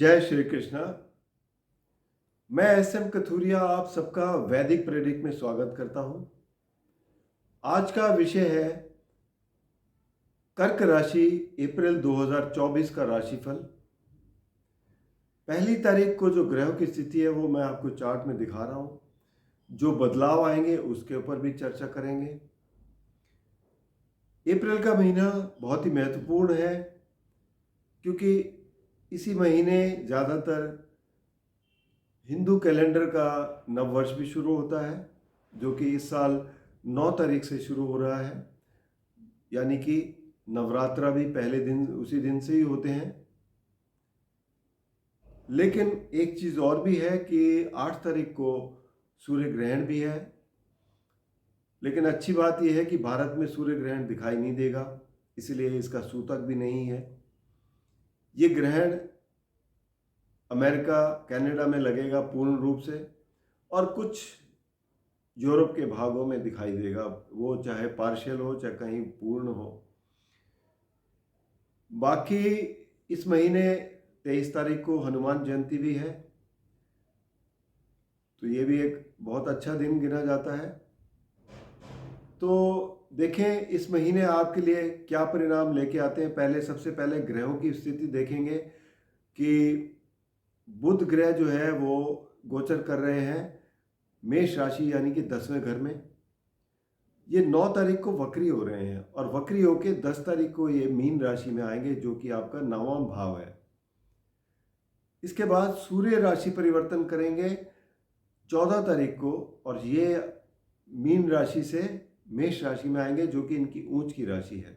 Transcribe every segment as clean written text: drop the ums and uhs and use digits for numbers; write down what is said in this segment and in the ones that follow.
जय श्री कृष्णा। मैं एस.एम. कथुरिया आप सबका वैदिक प्रेडिक्ट में स्वागत करता हूं। आज का विषय है कर्क राशि अप्रैल 2024 का राशिफल। पहली तारीख को जो ग्रहों की स्थिति है वो मैं आपको चार्ट में दिखा रहा हूं। जो बदलाव आएंगे उसके ऊपर भी चर्चा करेंगे। अप्रैल का महीना बहुत ही महत्वपूर्ण है क्योंकि इसी महीने ज़्यादातर हिंदू कैलेंडर का नववर्ष भी शुरू होता है, जो कि इस साल 9 तारीख से शुरू हो रहा है। यानी कि नवरात्रा भी पहले दिन उसी दिन से ही होते हैं। लेकिन एक चीज़ और भी है कि 8 तारीख को सूर्य ग्रहण भी है। लेकिन अच्छी बात यह है कि भारत में सूर्य ग्रहण दिखाई नहीं देगा, इसलिए इसका सूतक भी नहीं है। ये ग्रहण अमेरिका, कनाडा में लगेगा पूर्ण रूप से, और कुछ यूरोप के भागों में दिखाई देगा, वो चाहे पार्शियल हो चाहे कहीं पूर्ण हो। बाकी इस महीने 23 तारीख को हनुमान जयंती भी है, तो ये भी एक बहुत अच्छा दिन गिना जाता है। तो देखें इस महीने आपके लिए क्या परिणाम लेके आते हैं। पहले सबसे पहले ग्रहों की स्थिति देखेंगे कि बुध ग्रह जो है वो गोचर कर रहे हैं मेष राशि यानी कि 10वें घर में। ये 9 तारीख को वक्री हो रहे हैं और वक्री होके 10 तारीख को ये मीन राशि में आएंगे, जो कि आपका 9वां भाव है। इसके बाद सूर्य राशि परिवर्तन करेंगे 14 तारीख को, और ये मीन राशि से मेष राशि में आएंगे, जो कि इनकी ऊंच की राशि है।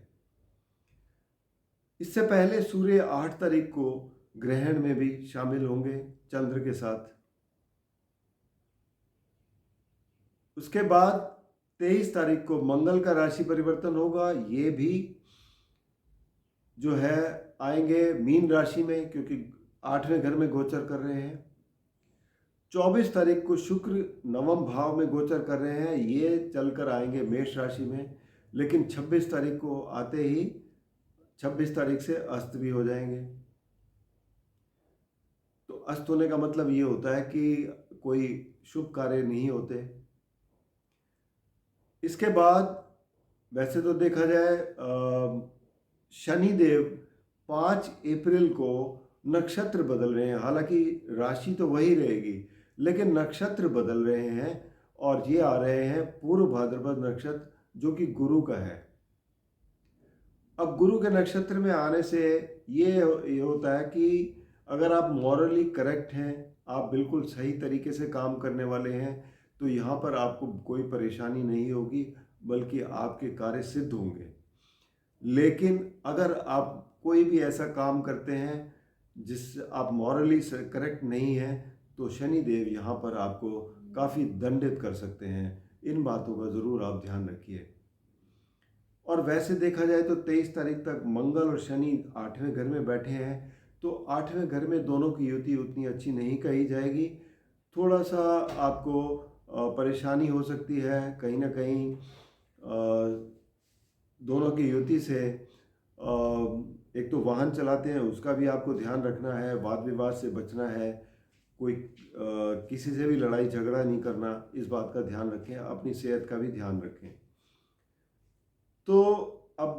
इससे पहले सूर्य 8 तारीख को ग्रहण में भी शामिल होंगे चंद्र के साथ। उसके बाद 23 तारीख को मंगल का राशि परिवर्तन होगा। ये भी जो है आएंगे मीन राशि में, क्योंकि 8वें घर में गोचर कर रहे हैं। 24 तारीख को शुक्र 9वें भाव में गोचर कर रहे हैं, ये चलकर आएंगे मेष राशि में। लेकिन 26 तारीख को आते ही 26 तारीख से अस्त भी हो जाएंगे। तो अस्त होने का मतलब ये होता है कि कोई शुभ कार्य नहीं होते। इसके बाद वैसे तो देखा जाए शनिदेव 5 अप्रैल को नक्षत्र बदल रहे हैं। हालांकि राशि तो वही रहेगी, लेकिन नक्षत्र बदल रहे हैं, और ये आ रहे हैं पूर्व भाद्रपद नक्षत्र, जो कि गुरु का है। अब गुरु के नक्षत्र में आने से ये होता है कि अगर आप मॉरली करेक्ट हैं, आप बिल्कुल सही तरीके से काम करने वाले हैं, तो यहाँ पर आपको कोई परेशानी नहीं होगी, बल्कि आपके कार्य सिद्ध होंगे। लेकिन अगर आप कोई भी ऐसा काम करते हैं जिस आप मॉरली करेक्ट नहीं हैं, तो शनि देव यहाँ पर आपको काफ़ी दंडित कर सकते हैं। इन बातों का ज़रूर आप ध्यान रखिए। और वैसे देखा जाए तो 23 तारीख तक मंगल और शनि 8वें घर में बैठे हैं, तो 8वें घर में दोनों की युति उतनी अच्छी नहीं कही जाएगी। थोड़ा सा आपको परेशानी हो सकती है कहीं ना कहीं। दोनों की युति से एक तो वाहन चलाते हैं, उसका भी आपको ध्यान रखना है, वाद विवाद से बचना है, कोई किसी से भी लड़ाई झगड़ा नहीं करना, इस बात का ध्यान रखें। अपनी सेहत का भी ध्यान रखें। तो अब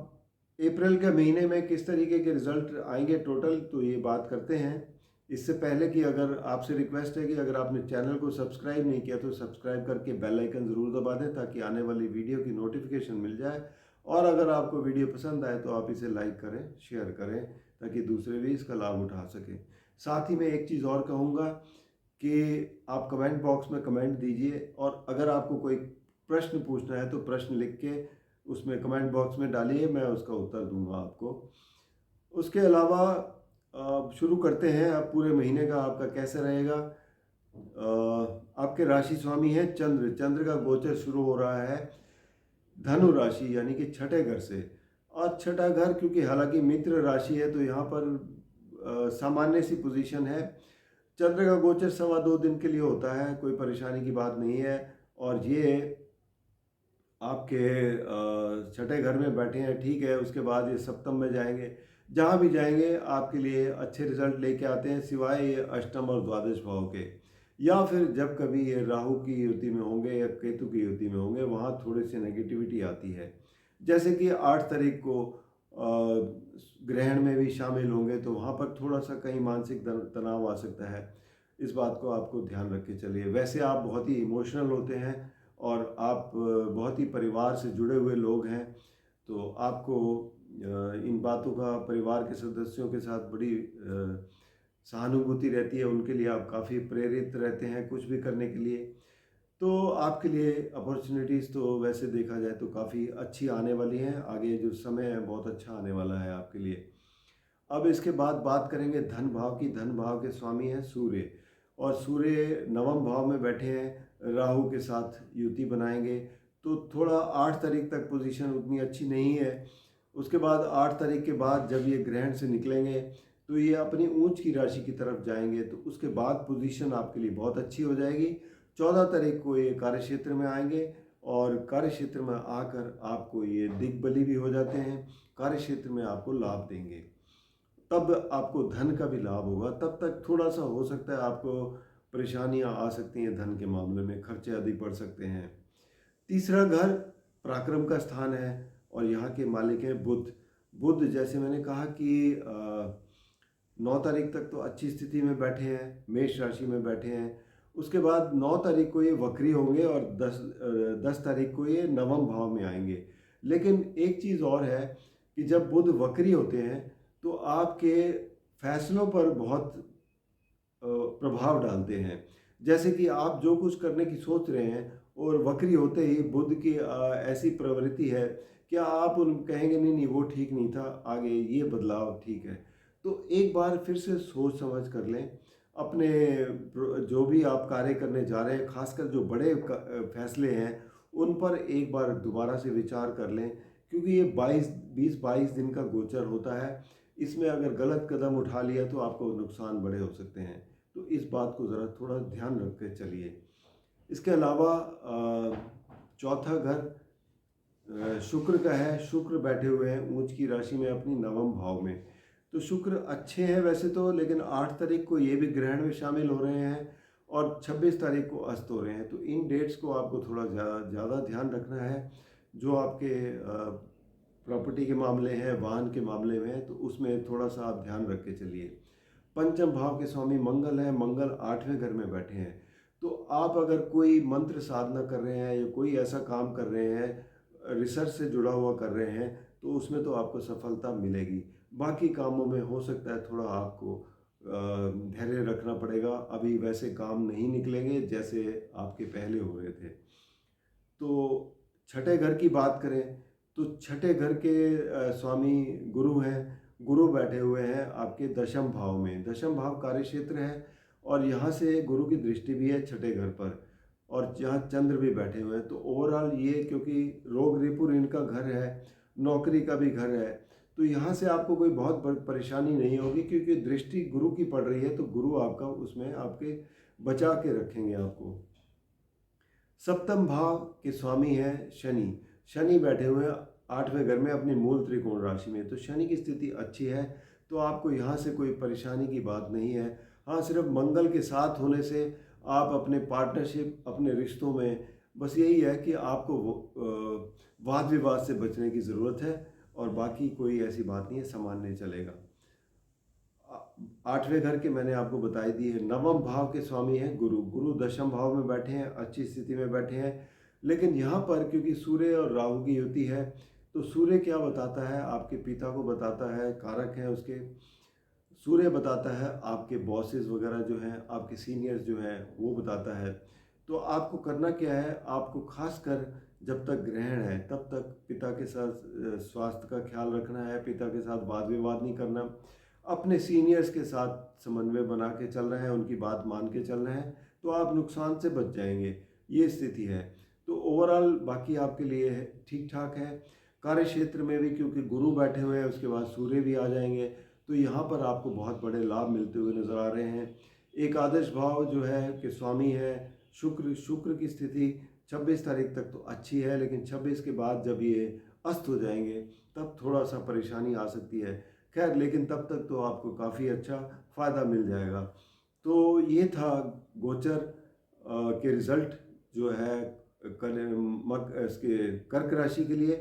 अप्रैल के महीने में किस तरीके के रिजल्ट आएंगे टोटल, तो ये बात करते हैं। इससे पहले कि अगर आपसे रिक्वेस्ट है कि अगर आपने चैनल को सब्सक्राइब नहीं किया तो सब्सक्राइब करके बेल आइकन ज़रूर दबा दें, ताकि आने वाली वीडियो की नोटिफिकेशन मिल जाए। और अगर आपको वीडियो पसंद आए तो आप इसे लाइक करें, शेयर करें, ताकि दूसरे भी इसका लाभ उठा सकें। साथ ही मैं एक चीज़ और कहूँगा कि आप कमेंट बॉक्स में कमेंट दीजिए, और अगर आपको कोई प्रश्न पूछना है तो प्रश्न लिख के उसमें कमेंट बॉक्स में डालिए, मैं उसका उत्तर दूंगा आपको। उसके अलावा शुरू करते हैं। अब पूरे महीने का आपका कैसे रहेगा। आपके राशि स्वामी है चंद्र। चंद्र का गोचर शुरू हो रहा है धनु राशि यानी कि छठे घर से। और छठा घर क्योंकि हालांकि मित्र राशि है, तो यहाँ पर सामान्य सी पोजीशन है। चंद्र का गोचर 2.25 दिन के लिए होता है, कोई परेशानी की बात नहीं है। और ये आपके छठे घर में बैठे हैं, ठीक है। उसके बाद ये सप्तम में जाएंगे, जहाँ भी जाएंगे आपके लिए अच्छे रिजल्ट लेके आते हैं, सिवाय ये अष्टम और द्वादश भाव के। या फिर जब कभी ये राहु की युति में होंगे या केतु की युति में होंगे, वहाँ थोड़ी सी नेगेटिविटी आती है। जैसे कि 8 तारीख को ग्रहण में भी शामिल होंगे, तो वहाँ पर थोड़ा सा कहीं मानसिक तनाव आ सकता है। इस बात को आपको ध्यान रख के चलिए। वैसे आप बहुत ही इमोशनल होते हैं और आप बहुत ही परिवार से जुड़े हुए लोग हैं, तो आपको इन बातों का परिवार के सदस्यों के साथ बड़ी सहानुभूति रहती है। उनके लिए आप काफ़ी प्रेरित रहते हैं कुछ भी करने के लिए। तो आपके लिए अपॉर्चुनिटीज़ तो वैसे देखा जाए तो काफ़ी अच्छी आने वाली हैं। आगे जो समय है बहुत अच्छा आने वाला है आपके लिए। अब इसके बाद बात करेंगे धन भाव की। धन भाव के स्वामी हैं सूर्य, और सूर्य नवम भाव में बैठे हैं, राहु के साथ युति बनाएंगे। तो थोड़ा 8 तारीख तक पोजीशन उतनी अच्छी नहीं है। उसके बाद 8 तारीख के बाद जब ये ग्रहण से निकलेंगे तो ये अपनी ऊंच की राशि की तरफ जाएंगे, तो उसके बाद पोजीशन आपके लिए बहुत अच्छी हो जाएगी। 14 तारीख को ये कार्य क्षेत्र में आएंगे, और कार्य क्षेत्र में आकर आपको ये दिग्बली भी हो जाते हैं, कार्य क्षेत्र में आपको लाभ देंगे। तब आपको धन का भी लाभ होगा। तब तक थोड़ा सा हो सकता है आपको परेशानियां आ सकती हैं, धन के मामले में खर्चे अधिक बढ़ सकते हैं। तीसरा घर पराक्रम का स्थान है, और यहाँ के मालिक हैं बुध। बुध जैसे मैंने कहा कि 9 तारीख तक तो अच्छी स्थिति में बैठे हैं, मेष राशि में बैठे हैं। उसके बाद 9 तारीख को ये वक्री होंगे, और 10 तारीख को ये नवम भाव में आएंगे। लेकिन एक चीज़ और है कि जब बुध वक्री होते हैं तो आपके फैसलों पर बहुत प्रभाव डालते हैं। जैसे कि आप जो कुछ करने की सोच रहे हैं, और वक्री होते ही बुध की ऐसी प्रवृत्ति है कि आप उन कहेंगे नहीं नहीं वो ठीक नहीं था, आगे ये बदलाव ठीक है। तो एक बार फिर से सोच समझ कर लें। अपने जो भी आप कार्य करने जा रहे हैं, खासकर जो बड़े फैसले हैं, उन पर एक बार दोबारा से विचार कर लें, क्योंकि ये 20-22 दिन का गोचर होता है। इसमें अगर गलत कदम उठा लिया तो आपको नुकसान बड़े हो सकते हैं। तो इस बात को ज़रा थोड़ा ध्यान रख के चलिए। इसके अलावा चौथा घर शुक्र का है। शुक्र बैठे हुए हैं ऊंच की राशि में अपनी नवम भाव में। तो शुक्र अच्छे हैं वैसे तो, लेकिन 8 तारीख को ये भी ग्रहण में शामिल हो रहे हैं, और 26 तारीख को अस्त हो रहे हैं। तो इन डेट्स को आपको थोड़ा ज़्यादा ध्यान रखना है। जो आपके प्रॉपर्टी के मामले हैं, वाहन के मामले में, तो उसमें थोड़ा सा आप ध्यान रख के चलिए। पंचम भाव के स्वामी मंगल हैं। मंगल 8वें घर में बैठे हैं। तो आप अगर कोई मंत्र साधना कर रहे हैं या कोई ऐसा काम कर रहे हैं, रिसर्च से जुड़ा हुआ कर रहे हैं, तो उसमें तो आपको सफलता मिलेगी। बाकी कामों में हो सकता है थोड़ा आपको धैर्य रखना पड़ेगा। अभी वैसे काम नहीं निकलेंगे जैसे आपके पहले हो रहे थे। तो छठे घर की बात करें तो छठे घर के स्वामी गुरु हैं। गुरु बैठे हुए हैं आपके दशम भाव में। दशम भाव कार्य क्षेत्र है, और यहाँ से गुरु की दृष्टि भी है छठे घर पर, और जहाँ चंद्र भी बैठे हुए हैं। तो ओवरऑल ये, क्योंकि रोग रिपु इनका घर है, नौकरी का भी घर है, तो यहाँ से आपको कोई बहुत बड़ी परेशानी नहीं होगी, क्योंकि दृष्टि गुरु की पड़ रही है। तो गुरु आपका उसमें आपके बचा के रखेंगे आपको। सप्तम भाव के स्वामी हैं शनि। शनि बैठे हुए हैं 8वें घर में अपनी मूल त्रिकोण राशि में। तो शनि की स्थिति अच्छी है, तो आपको यहाँ से कोई परेशानी की बात नहीं है। हाँ, सिर्फ मंगल के साथ होने से आप अपने पार्टनरशिप, अपने रिश्तों में बस यही है कि आपको वाद विवाद से बचने की ज़रूरत है, और बाकी कोई ऐसी बात नहीं है, सामान्य चलेगा। 8वें घर के मैंने आपको बताई दी है। नवम भाव के स्वामी हैं गुरु। गुरु दशम भाव में बैठे हैं, अच्छी स्थिति में बैठे हैं। लेकिन यहाँ पर क्योंकि सूर्य और राहु की युति है, तो सूर्य क्या बताता है, आपके पिता को बताता है, कारक हैं उसके। सूर्य बताता है आपके बॉसेस वगैरह जो हैं, आपके सीनियर्स जो हैं, वो बताता है। तो आपको करना क्या है, आपको खासकर जब तक ग्रहण है तब तक पिता के साथ स्वास्थ्य का ख्याल रखना है, पिता के साथ वाद विवाद नहीं करना, अपने सीनियर्स के साथ समन्वय बना के चल रहे हैं, उनकी बात मान के चल रहे हैं, तो आप नुकसान से बच जाएंगे। ये स्थिति है। तो ओवरऑल बाकी आपके लिए ठीक ठाक है। कार्य क्षेत्र में भी क्योंकि गुरु बैठे हुए हैं, उसके बाद सूर्य भी आ जाएंगे, तो यहाँ पर आपको बहुत बड़े लाभ मिलते हुए नजर आ रहे हैं। एकादश भाव जो है कि स्वामी है शुक्र। शुक्र की स्थिति 26 तारीख तक तो अच्छी है, लेकिन 26 के बाद जब ये अस्त हो जाएंगे तब थोड़ा सा परेशानी आ सकती है। खैर लेकिन तब तक तो आपको काफ़ी अच्छा फ़ायदा मिल जाएगा। तो ये था गोचर के रिज़ल्ट जो है इसके कर्क राशि के लिए।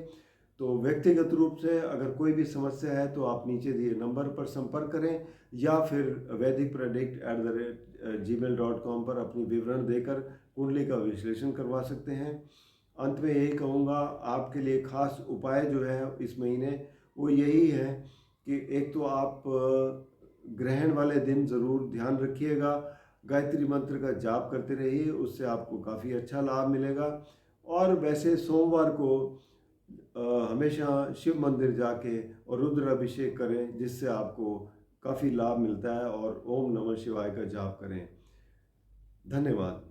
तो व्यक्तिगत रूप से अगर कोई भी समस्या है तो आप नीचे दिए नंबर पर संपर्क करें या फिर vedic-predict@gmail.com पर अपनी विवरण देकर कुंडली का विश्लेषण करवा सकते हैं। अंत में यही कहूँगा, आपके लिए खास उपाय जो है इस महीने वो यही है कि एक तो आप ग्रहण वाले दिन ज़रूर ध्यान रखिएगा, गायत्री मंत्र का जाप करते रहिए, उससे आपको काफ़ी अच्छा लाभ मिलेगा। और वैसे सोमवार को हमेशा शिव मंदिर जाके और रुद्र अभिषेक करें, जिससे आपको काफ़ी लाभ मिलता है। और ओम नमः शिवाय का जाप करें। धन्यवाद।